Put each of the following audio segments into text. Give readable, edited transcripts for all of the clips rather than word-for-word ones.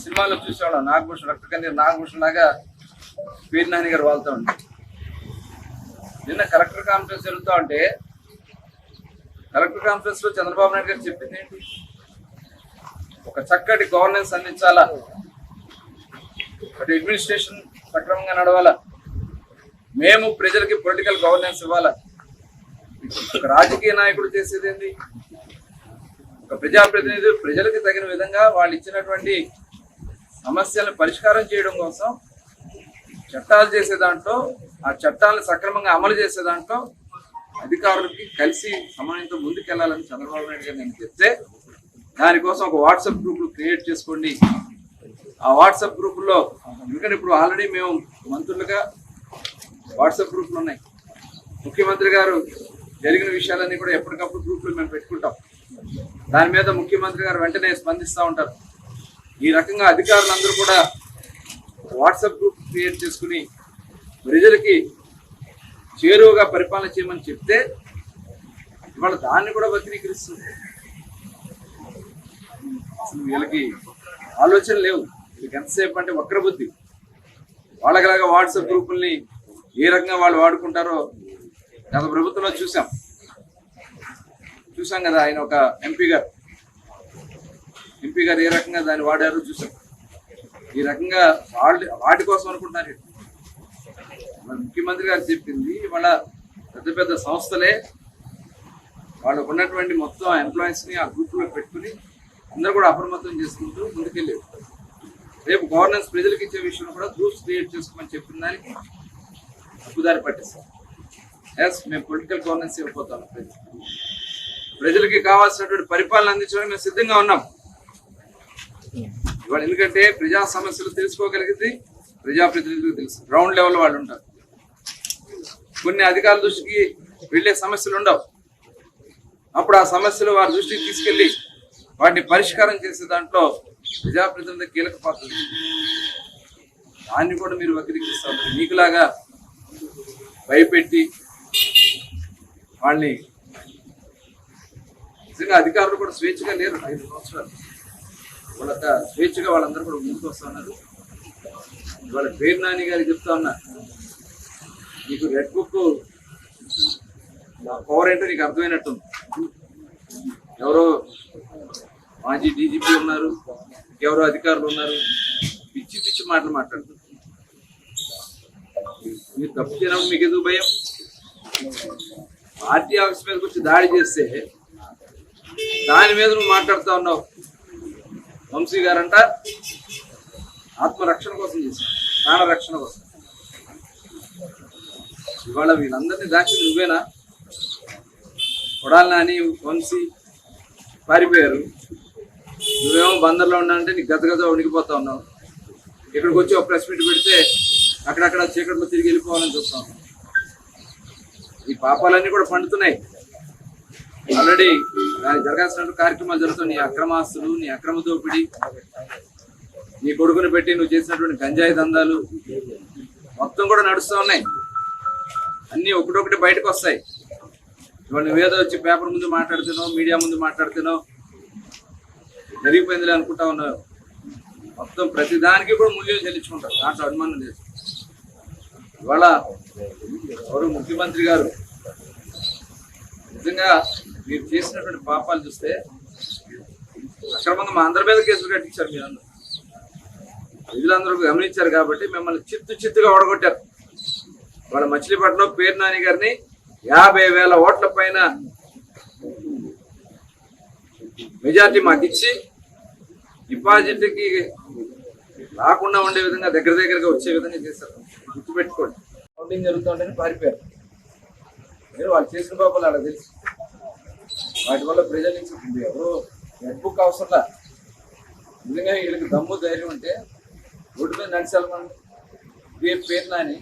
సినిమాలో చూసేవాళ్ళం నాగభూషణ్ రక్త కన్నీరు నాగభూషణ్ లాగా పేరు నాని గారు వాళ్తూ ఉంటే నిన్న కలెక్టర్ కాన్ఫరెన్స్ జరుగుతూ ఉంటే కలెక్టర్ కాన్ఫరెన్స్ లో చంద్రబాబు నాయుడు గారు చెప్పింది ఏంటి? ఒక చక్కటి గవర్నెన్స్ అందించాలా, అటు అడ్మినిస్ట్రేషన్ సక్రమంగా నడవాలా, మేము ప్రజలకి పొలిటికల్ గవర్నెన్స్ ఇవ్వాలా. ఒక రాజకీయ నాయకుడు చేసేది ఏంటి? ఒక ప్రజాప్రతినిధి ప్రజలకు తగిన విధంగా వాళ్ళు ఇచ్చినటువంటి సమస్యలను పరిష్కారం చేయడం కోసం చట్టాలు చేసే దాంట్లో, ఆ చట్టాలను సక్రమంగా అమలు చేసే దాంట్లో అధికారులకి కలిసి సమన్వయంతో ముందుకెళ్లాలని చంద్రబాబు నాయుడు గారు నేను చెప్తే, దానికోసం ఒక వాట్సాప్ గ్రూపులు క్రియేట్ చేసుకోండి. ఆ వాట్సాప్ గ్రూపుల్లో ఎందుకంటే ఇప్పుడు ఆల్రెడీ మేము మంత్రులుగా వాట్సాప్ గ్రూపులు ఉన్నాయి. ముఖ్యమంత్రి గారు జరిగిన విషయాలన్నీ కూడా ఎప్పటికప్పుడు గ్రూపులు మేము పెట్టుకుంటాం. దాని మీద ముఖ్యమంత్రి గారు వెంటనే స్పందిస్తూ ఉంటారు. ఈ రకంగా అధికారులందరూ కూడా వాట్సాప్ గ్రూప్ క్రియేట్ చేసుకుని ప్రజలకి చేరువగా పరిపాలన చేయమని చెప్తే ఇవాళ దాన్ని కూడా వక్రీకరిస్తుంది. అసలు వీళ్ళకి ఆలోచన లేవు. వీళ్ళకి ఎంతసేపు అంటే వక్రబుద్ధి. వాళ్ళకిలాగా వాట్సాప్ గ్రూపుల్ని ఏ రకంగా వాళ్ళు వాడుకుంటారో గత ప్రభుత్వంలో చూసాం కదా. ఆయన ఒక ఎంపీ గారు ఏ రకంగా దాన్ని వాడారో చూసాం. ఈ రకంగా వాటి కోసం అనుకుంటున్నారు. ముఖ్యమంత్రి గారు చెప్పింది వాళ్ళ పెద్ద పెద్ద సంస్థలే వాళ్ళకు ఉన్నటువంటి మొత్తం ఎంప్లాయీస్ని ఆ గ్రూపులో పెట్టుకుని అందరూ కూడా అప్రమత్తం చేసుకుంటూ ముందుకెళ్ళారు. రేపు గవర్నెన్స్ ప్రజలకు ఇచ్చే విషయంలో కూడా గ్రూప్స్ క్రియేట్ చేసుకోమని చెప్పిన దానికి తప్పుదారి పట్టిస్తాం. ఎస్, మేము పొలిటికల్ గవర్నెన్స్ ఇవ్వబోతాం. ప్రజలకి కావాల్సినటువంటి పరిపాలన అందించడానికి మేము సిద్ధంగా ఉన్నాం ఇవాళ. ఎందుకంటే ప్రజా సమస్యలు తెలుసుకోగలిగింది ప్రజాప్రతినిధులకు తెలుసు. గ్రౌండ్ లెవెల్ వాళ్ళు ఉంటారు. కొన్ని అధికారుల దృష్టికి వెళ్ళే సమస్యలు ఉండవు. అప్పుడు ఆ సమస్యలు వారి దృష్టికి తీసుకెళ్లి వాటిని పరిష్కారం చేసే దాంట్లో ప్రజాప్రతినిధులకు కీలక పాత్ర. దాన్ని కూడా మీరు వక్రీకరిస్తారు. మీకులాగా భయపెట్టి వాళ్ళని నిజంగా అధికారులు కూడా స్వేచ్ఛగా లేరు. 5 సంవత్సరాలు వాళ్ళంతా స్వేచ్ఛగా వాళ్ళందరూ కూడా ముందుకు వస్తూ ఉన్నారు. ఇవాళ పేరు నాని గారికి చెప్తా ఉన్నా, నీకు రెడ్ బుక్ పవర్ ఏంటో నీకు అర్థమైనట్టుంది. ఎవరో మాజీ డీజీపీ ఉన్నారు, ఎవరో అధికారులు ఉన్నారు, పిచ్చి పిచ్చి మాటలు మాట్లాడుతున్నారు. మీరు తప్పు చేయడం మీకు ఎందుకు భయం? పార్టీ ఆఫీస్ మీదకి వచ్చి దాడి చేస్తే దాని మీద నువ్వు మాట్లాడుతూ ఉన్నావు. వంశీ గారంట ఆత్మరక్షణ కోసం చేశారు, ప్రాణ రక్షణ కోసం. ఇవాళ వీళ్ళందరినీ దాచి నువ్వేనా? కొడాలి నాని, వంశీ పారిపోయారు. నువ్వేమో బందర్లో ఉన్నానంటే నీకు గదగద వణికిపోతా ఉన్నావు. ఇక్కడికి వచ్చి ఒక ప్రెస్ మీట్ పెడితే అక్కడక్కడ చీకట్లో తిరిగి వెళ్ళిపోవాలని చూస్తా ఉన్నావు. ఈ పాపాలన్నీ కూడా పండుతున్నాయి. ఆల్రెడీ దానికి జరగాల్సినటువంటి కార్యక్రమాలు జరుగుతాయి. నీ అక్రమాస్తులు, నీ అక్రమ దోపిడీ, నీ కొడుకుని పెట్టి నువ్వు చేసినటువంటి గంజాయి దందాలు మొత్తం కూడా నడుస్తూ ఉన్నాయి. అన్నీ ఒకటొకటి బయటకు వస్తాయి. ఇవాళ నువ్వేదో వచ్చి పేపర్ ముందు మాట్లాడుతున్నావు, మీడియా ముందు మాట్లాడుతున్నావు, జరిగిపోయిందిలే అనుకుంటా ఉన్నావు. మొత్తం ప్రతిదానికి కూడా మూల్యం చెల్లించుకుంటారు. దాంట్లో అనుమానం లేదు. ఇవాళ ఎవరు ముఖ్యమంత్రి గారు నిజంగా మీరు చేసినటువంటి పాపాలు చూస్తే అక్రమంగా మా అందరి మీద కేసులు కట్టించారు. మీరందరూ ప్రజలందరూ గమనించారు కాబట్టి మిమ్మల్ని చిత్తుగా ఓడగొట్టారు. వాళ్ళ మచిలీపట్నంలో పేరు నాని గారిని 50,000 ఓట్ల పైన మెజార్టీ మాకు ఇచ్చి డిపాజిట్కి రాకుండా ఉండే విధంగా దగ్గరగా వచ్చే విధంగా చేశారు. గుర్తుపెట్టుకోండి. కౌంటింగ్ జరుగుతుంటేనే పారిపోయారు. మీరు వాళ్ళు చేసిన పాపాలు అలా తెలుసు. వాటి వల్ల ప్రజల నుంచి ఎవరు రెడ్ బుక్ అవసరంలా. నిజంగా వీళ్ళకి దమ్ము ధైర్యం ఉంటే రోడ్డు మీద నడిచాలమండి. ఇదే పేరు నాని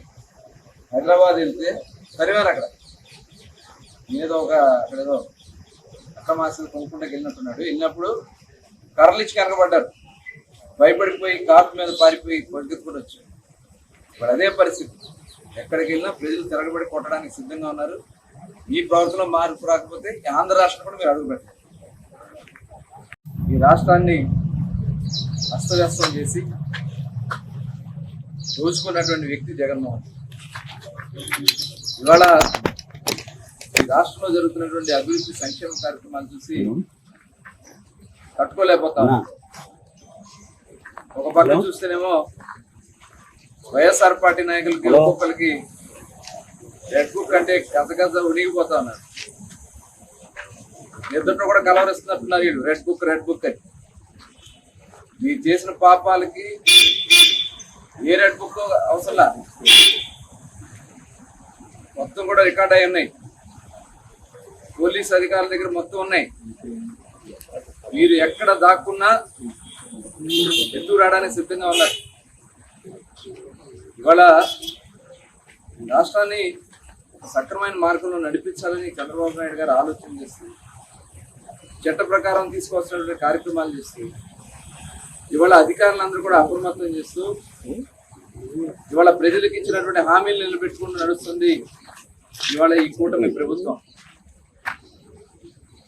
హైదరాబాద్ వెళ్తే సరివారు అక్కడ ఏదో అక్కడేదో అక్కమాసలు కొనుక్కుంటాకి వెళ్ళినట్టున్నాడు. వెళ్ళినప్పుడు కర్రలు ఇచ్చి కనకబడ్డారు. భయపడిపోయి కాపు మీద పారిపోయి పరిగెత్తుకుని వచ్చారు. ఇప్పుడు అదే పరిస్థితి. ఎక్కడికి వెళ్ళినా ప్రజలు తిరగబడి కొట్టడానికి సిద్ధంగా ఉన్నారు. ఈ ప్రవర్తనలో మార్పు రాకపోతే ఆంధ్ర రాష్ట్రం కూడా మీరు అడుగు పెట్టారు. ఈ రాష్ట్రాన్ని అస్తవ్యస్తం చేసి దోచుకున్నటువంటి వ్యక్తి జగన్మోహన్. ఇవాళ ఈ రాష్ట్రంలో జరుగుతున్నటువంటి అభివృద్ధి సంక్షేమ కార్యక్రమాలు చూసి తట్టుకోలేకపోతాం. ఒక పక్క చూస్తేనేమో వైఎస్ఆర్ పార్టీ నాయకులకి ఒక్కొక్కరికి రెడ్ బుక్ అంటే గంత ఉనిగిపోతా ఉన్నారు. నిద్రలో కూడా కలవరిస్తున్నట్టున్నారు వీళ్ళు రెడ్ బుక్ అని. మీరు చేసిన పాపాలకి ఏ రెడ్ బుక్ అవసరంలా, మొత్తం కూడా రికార్డ్ అయి ఉన్నాయి. పోలీస్ అధికారుల దగ్గర మొత్తం ఉన్నాయి. మీరు ఎక్కడ దాక్కున్నా ఎత్తుకు రావడానికి సిద్ధంగా ఉన్నారు. ఇవాళ రాష్ట్రాన్ని సక్రమైన మార్గంలో నడిపించాలని చంద్రబాబు నాయుడు గారు ఆలోచన చేస్తూ చట్ట ప్రకారం తీసుకొచ్చినటువంటి కార్యక్రమాలు చేస్తూ ఇవాళ అధికారులందరూ కూడా అప్రమత్తం చేస్తూ ఇవాళ ప్రజలకు ఇచ్చినటువంటి హామీలు నిలబెట్టుకుంటూ నడుస్తుంది ఇవాళ ఈ కూటమి ప్రభుత్వం.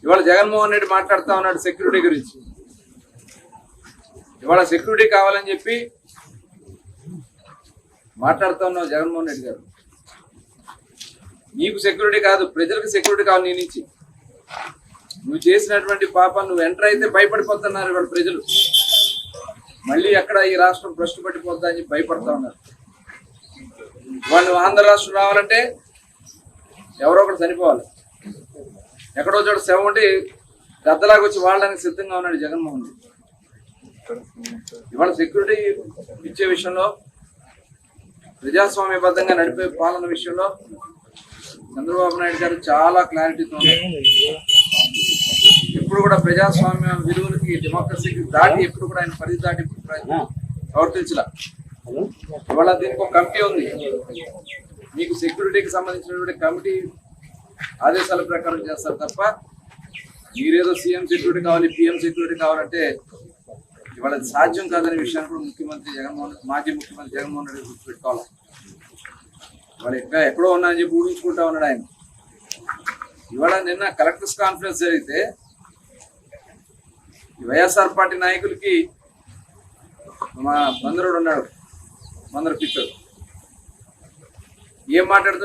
ఇవాళ జగన్మోహన్ రెడ్డి మాట్లాడుతా ఉన్నాడు సెక్యూరిటీ గురించి. ఇవాళ సెక్యూరిటీ కావాలని చెప్పి మాట్లాడుతా ఉన్నావు జగన్మోహన్ రెడ్డి గారు. నీకు సెక్యూరిటీ కాదు, ప్రజలకు సెక్యూరిటీ కావాలి. నీ నుంచి నువ్వు చేసినటువంటి పాపం నువ్వు ఎంటర్ అయితే భయపడిపోతున్నారు ఇవాళ ప్రజలు. మళ్ళీ ఎక్కడ ఈ రాష్ట్రం భ్రష్టు పట్టిపోద్దా అని భయపడతా ఉన్నారు. వాళ్ళు ఆంధ్ర రాష్ట్రం రావాలంటే ఎవరో ఒకటి చనిపోవాలి. ఎక్కడో చోట శవం ఉంటే గద్దలాగా వచ్చి వాడడానికి సిద్ధంగా ఉన్నాడు జగన్మోహన్ రెడ్డి. ఇవాళ సెక్యూరిటీ ఇచ్చే విషయంలో, ప్రజాస్వామ్యబద్ధంగా నడిపే పాలన విషయంలో చంద్రబాబు నాయుడు గారు చాలా క్లారిటీతో ఎప్పుడు కూడా ప్రజాస్వామ్య విలువలకి, డెమోక్రసీకి దాటి ఎప్పుడు కూడా ఆయన పరిధి దాటి ప్రవర్తించలా. ఇవాళ దీనికి ఒక కమిటీ ఉంది. మీకు సెక్యూరిటీకి సంబంధించినటువంటి కమిటీ ఆదేశాల ప్రకారం చేస్తారు తప్ప మీరేదో సీఎం సెక్యూరిటీ కావాలి, పిఎం సెక్యూరిటీ కావాలంటే ఇవాళ సాధ్యం కాదనే విషయాన్ని కూడా మాజీ ముఖ్యమంత్రి జగన్మోహన్ రెడ్డి గుర్తుపెట్టుకోవాలి. ఇవాళ ఎక్కడో ఉన్నా అని చెప్పి ఊహించుకుంటా ఉన్నాడు ఆయన. ఇవాళ నిన్న కలెక్టర్స్ కాన్ఫరెన్స్ జరిగితే వైఎస్ఆర్ పార్టీ నాయకులకి మా బందరుడు ఉన్నాడు, బందరు పిచ్చోడు, ఏం మాట్లాడుతూ